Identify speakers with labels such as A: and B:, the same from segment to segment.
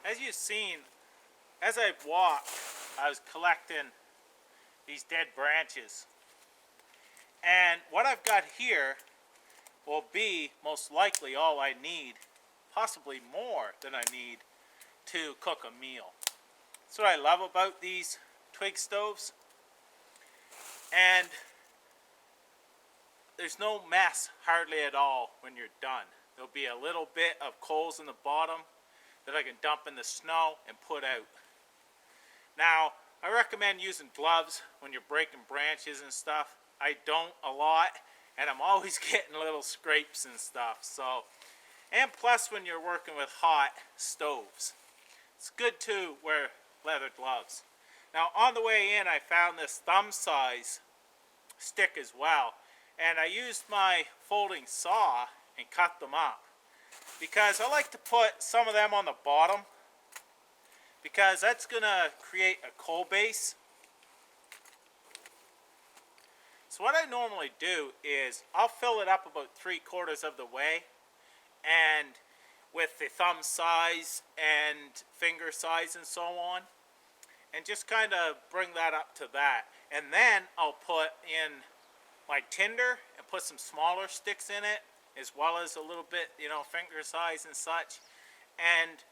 A: as you've seen, as I walked, I was collecting these dead branches. And what I've got here will be most likely all I need, possibly more than I need to cook a meal. That's what I love about these twig stoves. And there's no mess hardly at all when you're done. There'll be a little bit of coals in the bottom that I can dump in the snow and put out. Now, I recommend using gloves when you're breaking branches and stuff. I don't a lot, and I'm always getting little scrapes and stuff. So, and plus when you're working with hot stoves, it's good to wear leather gloves. Now, on the way in, I found this thumb size stick as well, and I used my folding saw and cut them up because I like to put some of them on the bottom because that's gonna create a coal base. So what I normally do is I'll fill it up about 3/4 of the way, and with the thumb size and finger size and so on, and just kind of bring that up to that. And then I'll put in my tinder and put some smaller sticks in it, as well as a little bit, finger size and such. And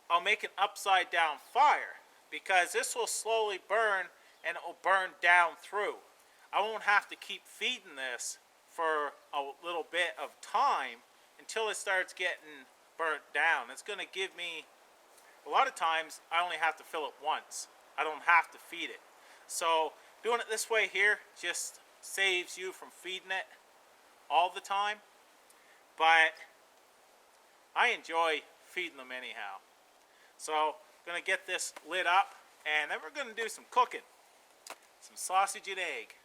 A: I'll make an upside down fire because this will slowly burn and it will burn down through. I won't have to keep feeding this for a little bit of time until it starts getting burnt down. It's going to give me, a lot of times I only have to fill it once. I don't have to feed it. So doing it this way here just saves you from feeding it all the time. But I enjoy feeding them anyhow. So I'm going to get this lit up, and then we're going to do some cooking. Some sausage and egg.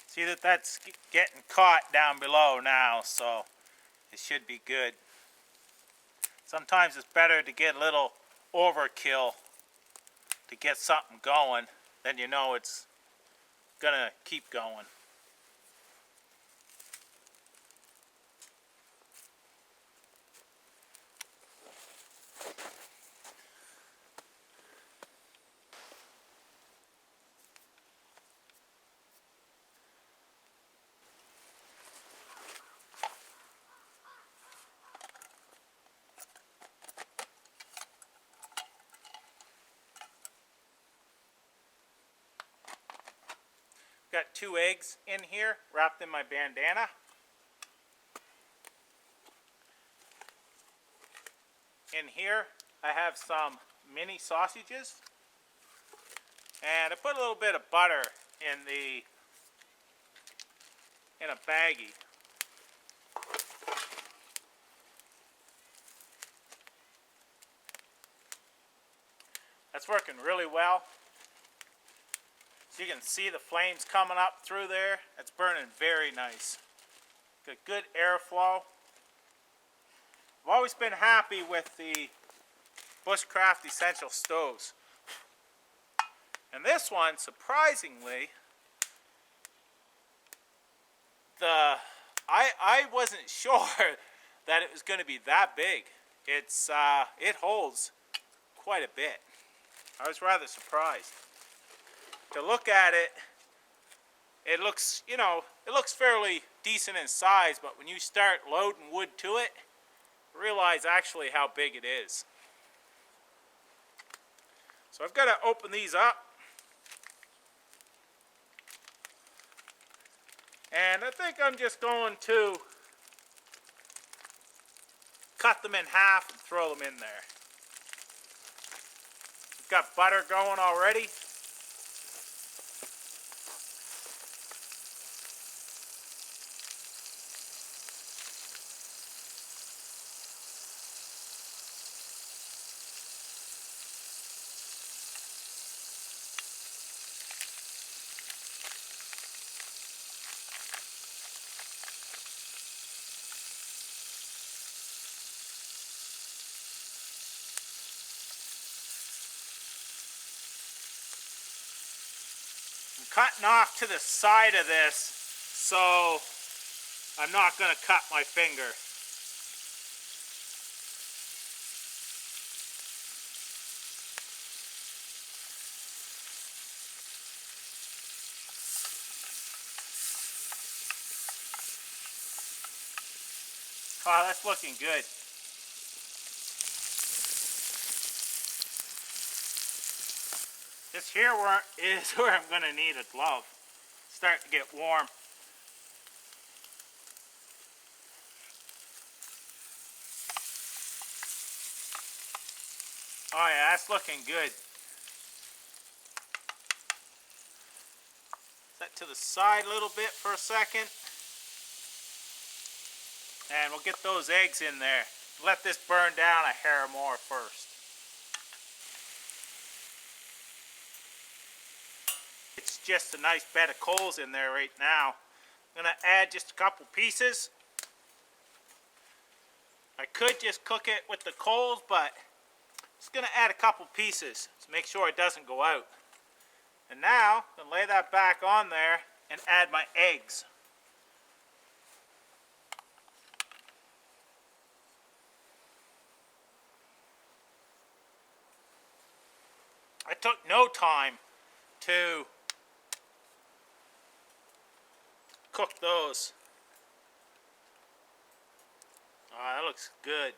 A: See that that's getting caught down below now, so it should be good. Sometimes it's better to get a little overkill to get something going, then you know it's gonna keep going. Got 2 eggs in here wrapped in my bandana. In here I have some mini sausages, and I put a little bit of butter in a baggie. That's working really well. So you can see the flames coming up through there. It's burning very nice. Got good airflow. I've always been happy with the Bushcraft Essential stoves. And this one, surprisingly, I wasn't sure that it was going to be that big. It holds quite a bit. I was rather surprised. To look at it, it looks, you know, it looks fairly decent in size, but when you start loading wood to it, realize actually how big it is. So I've got to open these up. And I think I'm just going to cut them in half and throw them in there. We've got butter going already. I'm cutting off to the side of this, so I'm not going to cut my finger. Oh, that's looking good. This here is where I'm going to need a glove. It's starting to get warm. Oh yeah, that's looking good. Set to the side a little bit for a second. And we'll get those eggs in there. Let this burn down a hair more first. It's just a nice bed of coals in there right now. I'm going to add just a couple pieces. I could just cook it with the coals, but I'm just going to add a couple pieces to make sure it doesn't go out. And now, I'm going to lay that back on there and add my eggs. I took no time to cook those. Oh, that looks good.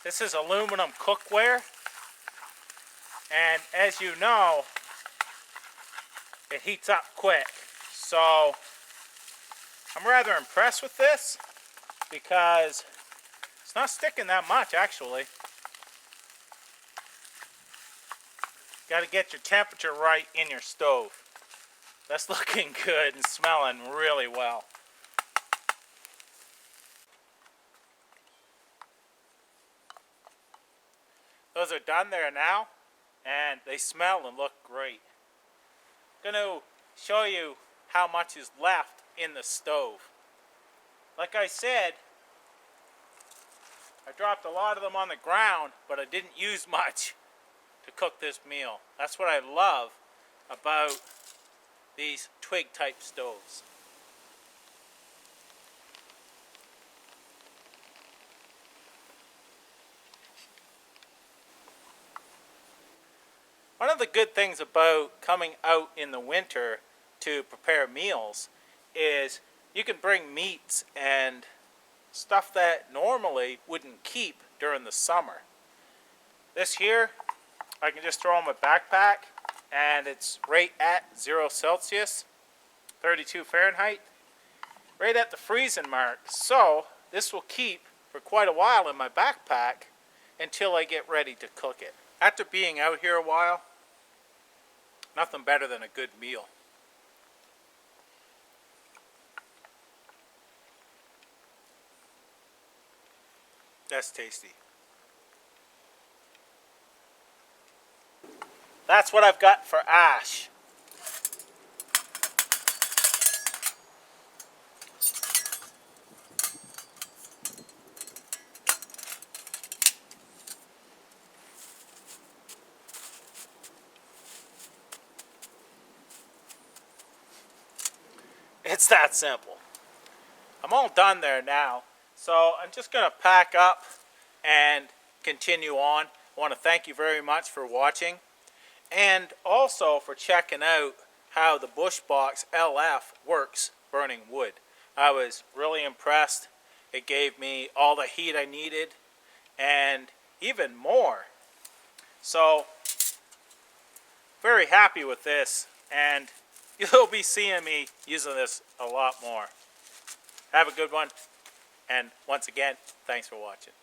A: This is aluminum cookware, and as you know, it heats up quick. So I'm rather impressed with this because it's not sticking that much actually. Got to get your temperature right in your stove. That's looking good and smelling really well. Those are done there now, and they smell and look great. I'm going to show you how much is left in the stove. Like I said, I dropped a lot of them on the ground, but I didn't use much to cook this meal. That's what I love about these twig type stoves. One of the good things about coming out in the winter to prepare meals is you can bring meats and stuff that normally wouldn't keep during the summer. This here, I can just throw in my backpack and it's right at 0 Celsius, 32 Fahrenheit, right at the freezing mark. So this will keep for quite a while in my backpack until I get ready to cook it. After being out here a while, nothing better than a good meal. That's tasty. That's what I've got for ash. It's that simple. I'm all done there now. So I'm just going to pack up and continue on. I want to thank you very much for watching. And also for checking out how the Bushbox LF works burning wood. I was really impressed. It gave me all the heat I needed and even more. So, very happy with this, and you'll be seeing me using this a lot more. Have a good one, and once again, thanks for watching.